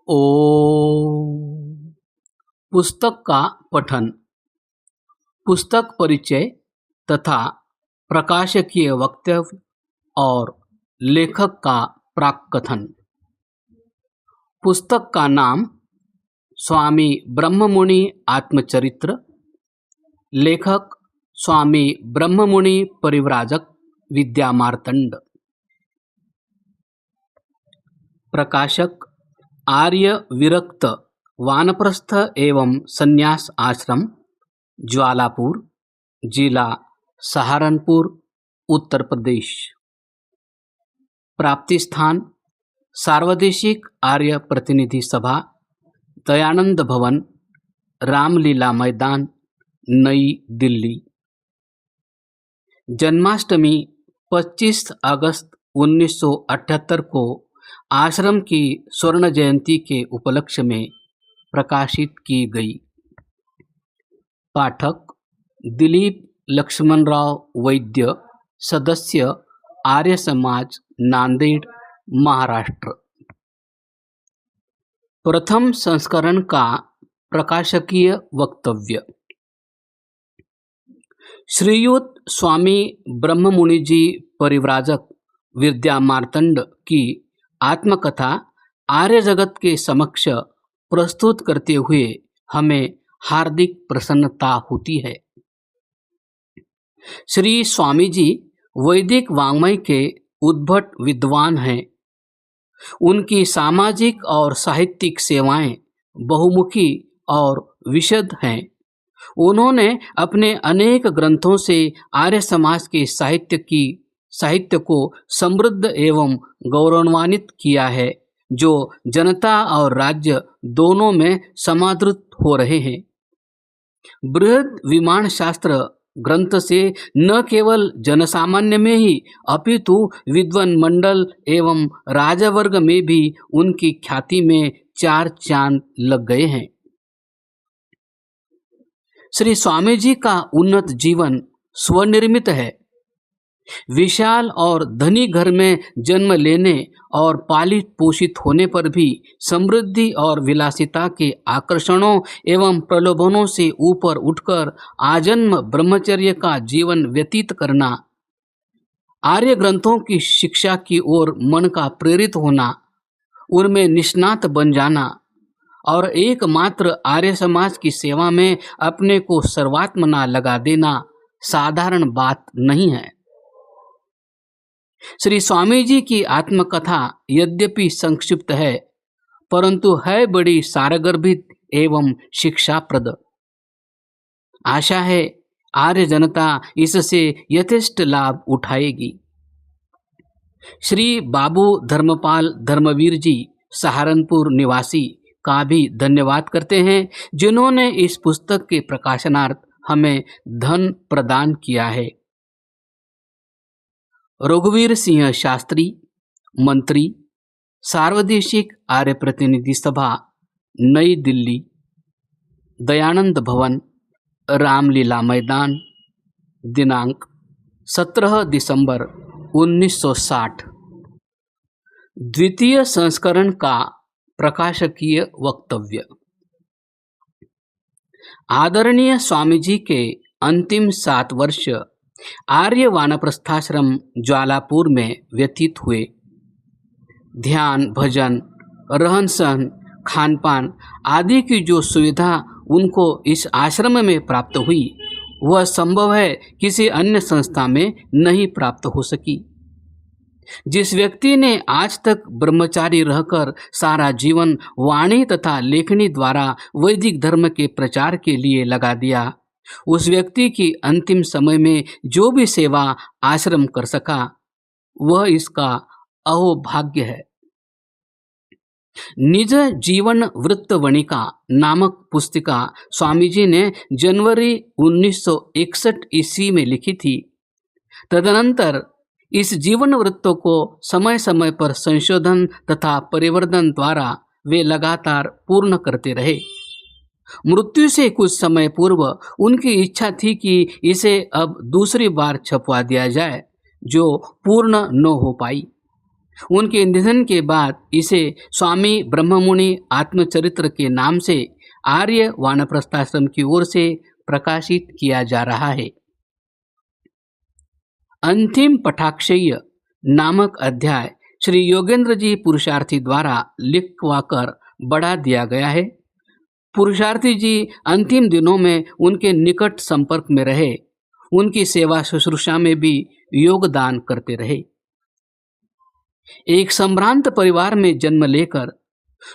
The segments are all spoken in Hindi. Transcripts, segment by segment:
ओ पुस्तक का पठन। पुस्तक परिचय तथा प्रकाशकीय वक्तव्य और लेखक का प्राक्कथन। पुस्तक का नाम स्वामी ब्रह्ममुनि आत्मचरित्र। लेखक स्वामी ब्रह्ममुनि परिव्राजक विद्यामार्तंड। प्रकाशक आर्य विरक्त वानप्रस्थ एवं संन्यास आश्रम, ज्वालापुर, जिला सहारनपुर, उत्तर प्रदेश। प्राप्ति स्थान सार्वदेशिक आर्य प्रतिनिधि सभा, दयानंद भवन, रामलीला मैदान, नई दिल्ली। जन्माष्टमी 25 अगस्त 1978 को आश्रम की स्वर्ण जयंती के उपलक्ष्य में प्रकाशित की गई। पाठक दिलीप लक्ष्मणराव वैद्य, सदस्य आर्य समाज, नांदेड़, महाराष्ट्र। प्रथम संस्करण का प्रकाशकीय वक्तव्य। श्रीयुत स्वामी ब्रह्ममुनि जी परिव्राजक विद्यामार्तंड की आत्मकथा आर्य जगत के समक्ष प्रस्तुत करते हुए हमें हार्दिक प्रसन्नता होती है। श्री स्वामी जी वैदिक वाङ्मय के उद्भट विद्वान हैं। उनकी सामाजिक और साहित्यिक सेवाएं बहुमुखी और विशद हैं। उन्होंने अपने अनेक ग्रंथों से आर्य समाज के साहित्य को समृद्ध एवं गौरवान्वित किया है, जो जनता और राज्य दोनों में समादृत हो रहे हैं। बृहद विमान शास्त्र ग्रंथ से न केवल जनसामान्य में ही अपितु विद्वान मंडल एवं राजवर्ग में भी उनकी ख्याति में चार चांद लग गए हैं। श्री स्वामी जी का उन्नत जीवन स्वनिर्मित है। विशाल और धनी घर में जन्म लेने और पालित पोषित होने पर भी समृद्धि और विलासिता के आकर्षणों एवं प्रलोभनों से ऊपर उठकर आजन्म ब्रह्मचर्य का जीवन व्यतीत करना, आर्य ग्रंथों की शिक्षा की ओर मन का प्रेरित होना, उनमें निष्णात बन जाना और एकमात्र आर्य समाज की सेवा में अपने को सर्वात्मना लगा देना साधारण बात नहीं है। श्री स्वामी जी की आत्मकथा यद्यपि संक्षिप्त है, परंतु है बड़ी सारगर्भित एवं शिक्षाप्रद। आशा है आर्य जनता इससे यथेष्ट लाभ उठाएगी। श्री बाबू धर्मपाल धर्मवीर जी सहारनपुर निवासी का भी धन्यवाद करते हैं, जिन्होंने इस पुस्तक के प्रकाशनार्थ हमें धन प्रदान किया है। रघुवीर सिंह शास्त्री, मंत्री, सार्वदेशिक आर्य प्रतिनिधि सभा, नई दिल्ली, दयानंद भवन, रामलीला मैदान, दिनांक 17 दिसंबर 1960। द्वितीय संस्करण का प्रकाशकीय वक्तव्य। आदरणीय स्वामी जी के अंतिम 7 वर्ष आर्य वानप्रस्थाश्रम ज्वालापुर में व्यतीत हुए। ध्यान, भजन, रहन सहन, खान पान आदि की जो सुविधा उनको इस आश्रम में प्राप्त हुई, वह संभव है किसी अन्य संस्था में नहीं प्राप्त हो सकी। जिस व्यक्ति ने आज तक ब्रह्मचारी रहकर सारा जीवन वाणी तथा लेखनी द्वारा वैदिक धर्म के प्रचार के लिए लगा दिया, उस व्यक्ति की अंतिम समय में जो भी सेवा आश्रम कर सका, वह इसका अहोभाग्य है। निज जीवन वृत्तवणिका नामक पुस्तिका स्वामी जी ने जनवरी 1961 ईस्वी में लिखी थी। तदनंतर इस जीवन वृत्तों को समय समय पर संशोधन तथा परिवर्तन द्वारा वे लगातार पूर्ण करते रहे। मृत्यु से कुछ समय पूर्व उनकी इच्छा थी कि इसे अब दूसरी बार छपवा दिया जाए, जो पूर्ण न हो पाई। उनके निधन के बाद इसे स्वामी ब्रह्ममुनि आत्मचरित्र के नाम से आर्य वानप्रस्थाश्रम की ओर से प्रकाशित किया जा रहा है। अंतिम पटाक्षेय नामक अध्याय श्री योगेंद्र जी पुरुषार्थी द्वारा लिखवाकर बढ़ा दिया गया है। पुरुषार्थी जी अंतिम दिनों में उनके निकट संपर्क में रहे, उनकी सेवा शुश्रूषा में भी योगदान करते रहे। एक संभ्रांत परिवार में जन्म लेकर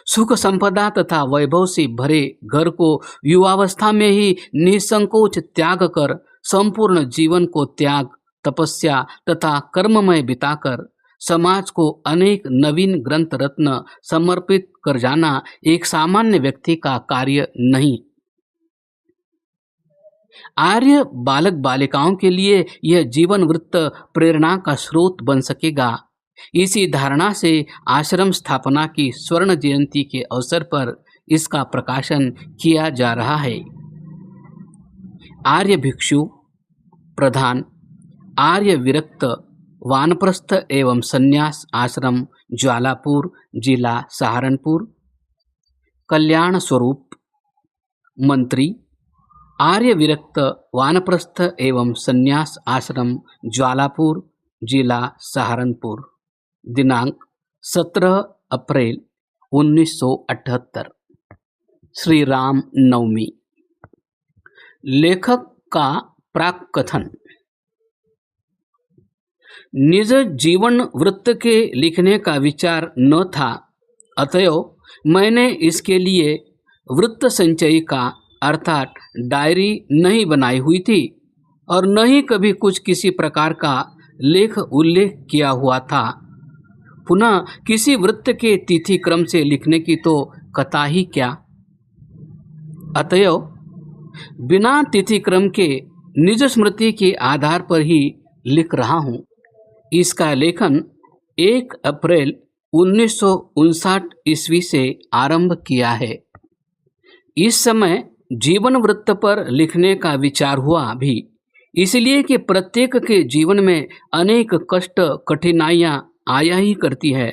सुख संपदा तथा वैभव से भरे घर को युवावस्था में ही निसंकोच त्याग कर संपूर्ण जीवन को त्याग, तपस्या तथा कर्ममय बिताकर समाज को अनेक नवीन ग्रंथ रत्न समर्पित कर जाना एक सामान्य व्यक्ति का कार्य नहीं। आर्य बालक बालिकाओं के लिए यह जीवन वृत्त प्रेरणा का स्रोत बन सकेगा। इसी धारणा से आश्रम स्थापना की स्वर्ण जयंती के अवसर पर इसका प्रकाशन किया जा रहा है। आर्य भिक्षु प्रधान आर्य विरक्त वानप्रस्थ एवं संन्यास आश्रम ज्वालापुर जिला सहारनपुर। कल्याण स्वरूप मंत्री आर्य विरक्त वानप्रस्थ एवं संन्यास आश्रम ज्वालापुर जिला सहारनपुर। दिनांक 17 अप्रैल 1978। श्री राम नवमी। लेखक का प्राक कथन। निज जीवन वृत्त के लिखने का विचार न था, अतएव मैंने इसके लिए वृत्त संचयिका अर्थात डायरी नहीं बनाई हुई थी और न ही कभी कुछ किसी प्रकार का लेख उल्लेख किया हुआ था। पुनः किसी वृत्त के तिथि क्रम से लिखने की तो कथा ही क्या। अतएव बिना तिथि क्रम के निज स्मृति के आधार पर ही लिख रहा हूँ। इसका लेखन 1 अप्रैल 1959 ईस्वी से आरंभ किया है। इस समय जीवन वृत्त पर लिखने का विचार हुआ भी इसलिए कि प्रत्येक के जीवन में अनेक कष्ट कठिनाइयाँ आया ही करती है।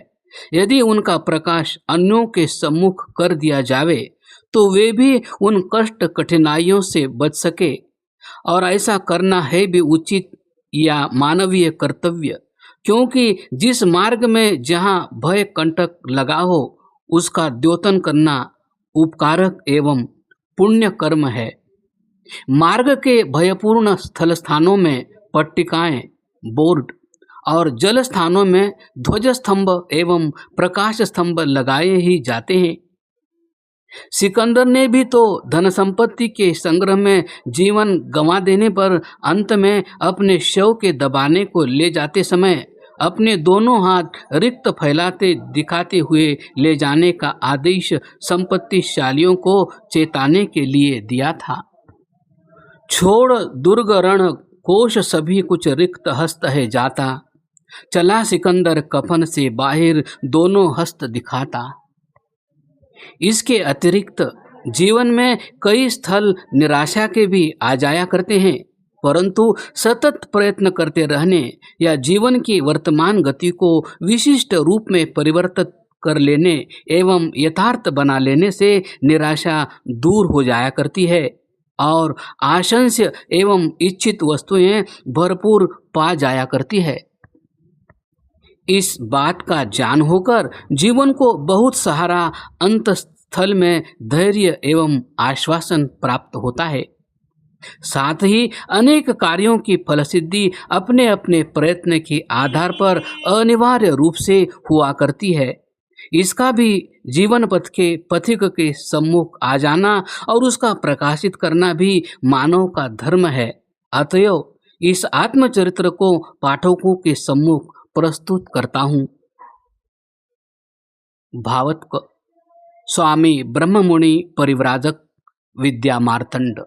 यदि उनका प्रकाश अन्यों के सम्मुख कर दिया जावे तो वे भी उन कष्ट कठिनाइयों से बच सके, और ऐसा करना है भी उचित या मानवीय कर्तव्य, क्योंकि जिस मार्ग में जहाँ भय कंटक लगा हो उसका द्योतन करना उपकारक एवं पुण्य कर्म है। मार्ग के भयपूर्ण स्थल स्थानों में पट्टिकाएं, बोर्ड और जल स्थानों में ध्वज स्तंभ एवं प्रकाश स्तंभ लगाए ही जाते हैं। सिकंदर ने भी तो धन संपत्ति के संग्रह में जीवन गंवा देने पर अंत में अपने शव के दबाने को ले जाते समय अपने दोनों हाथ रिक्त फैलाते दिखाते हुए ले जाने का आदेश संपत्तिशालियों को चेताने के लिए दिया था। छोड़ दुर्ग रण कोश सभी कुछ रिक्त हस्त है जाता, चला सिकंदर कफन से बाहर दोनों हस्त दिखाता। इसके अतिरिक्त जीवन में कई स्थल निराशा के भी आ जाया करते हैं, परंतु सतत प्रयत्न करते रहने या जीवन की वर्तमान गति को विशिष्ट रूप में परिवर्तित कर लेने एवं यथार्थ बना लेने से निराशा दूर हो जाया करती है और आशंस्य एवं इच्छित वस्तुएं भरपूर पा जाया करती है। इस बात का ज्ञान होकर जीवन को बहुत सहारा अंत स्थल में धैर्य एवं आश्वासन प्राप्त होता है। साथ ही अनेक कार्यों की फलसिद्धि अपने अपने प्रयत्न के आधार पर अनिवार्य रूप से हुआ करती है। इसका भी जीवन पथ के पथिक के सम्मुख आ जाना और उसका प्रकाशित करना भी मानव का धर्म है। अतएव इस आत्मचरित्र को पाठकों के सम्मुख प्रस्तुत करता हूँ। भावत्क स्वामी ब्रह्ममुनि परिव्राजक विद्या मार्तंड।